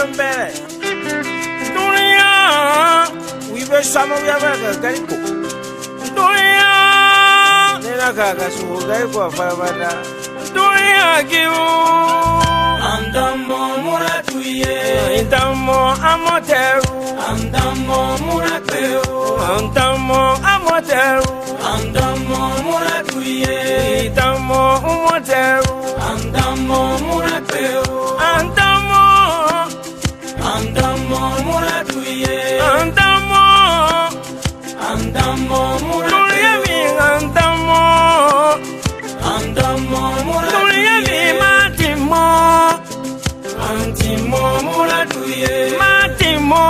mbele dunia wibe samo byabaga gariko dunia nena kaga suga ko fabada dunia kiu andamo muratuye andamo amoteru andamo murateu andamo amoteru andamo muratuye andamo umoteru andamo murateu andamo muratuye andamo muratuye andamo muratuye matimo muratuye matimo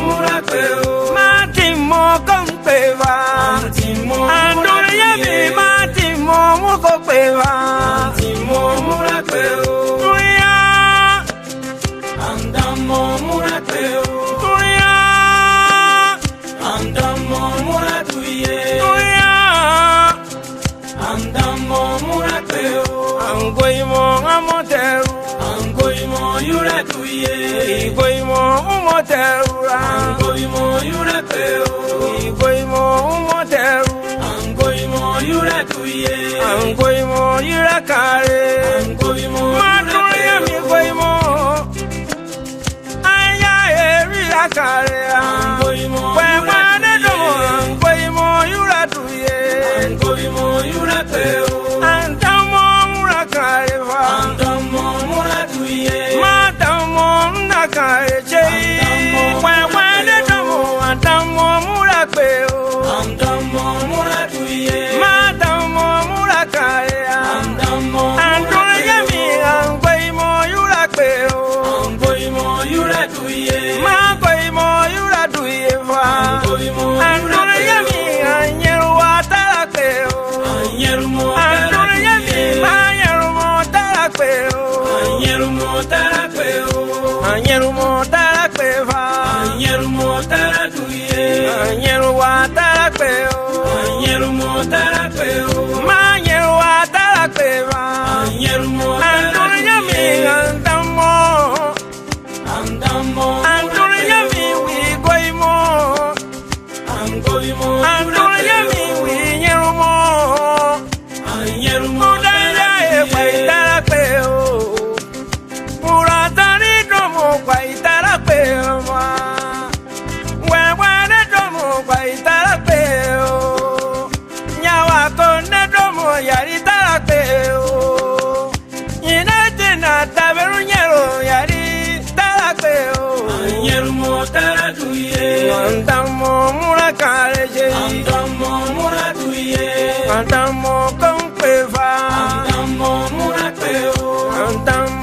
muratuye matimo compeva anduriye matimo mukopeva matimo muratuye andamo muratuye andamo muratuye andamo muratuye angoimo amoteru angoimo yuratuye igoimo umoteru angoimo yuratuye igoimo umoteru angoimo yuratuye angoimo yurakare angoimo matuye mi goimo aya eri akare angoimo wemane do angoimo yuratuye angoimo yuratuye andamo murakare va andamo muratuye matamo nakare chei wemane do andamo murakwe andamo muratuye matamo murakare andamo anduye mi angoimo yurakwe angoimo yuratuye magoimo yuratuye va anduye mi anyeru atarakwe anyeru anduye mi anyeru atarakwe anyeru atarakwe anyeru atarakwe va anyeru ataratuye anyeru atarakwe anyeru atarakwe manyeru atarakwe va anyeru anduye mi andamo anduye mi wigoimo angoimo anduye mi winyerumo anyerumo daya e kwaitarakwe muratani domo kwaitarakwe wewane domo kwaitarakwe nyawako ne domo yaritarakwe inatina taberu nyero yari tarakwe anyerumo taratuye andamo murakare andamo muratuye andamo compeva andamo murateo andamo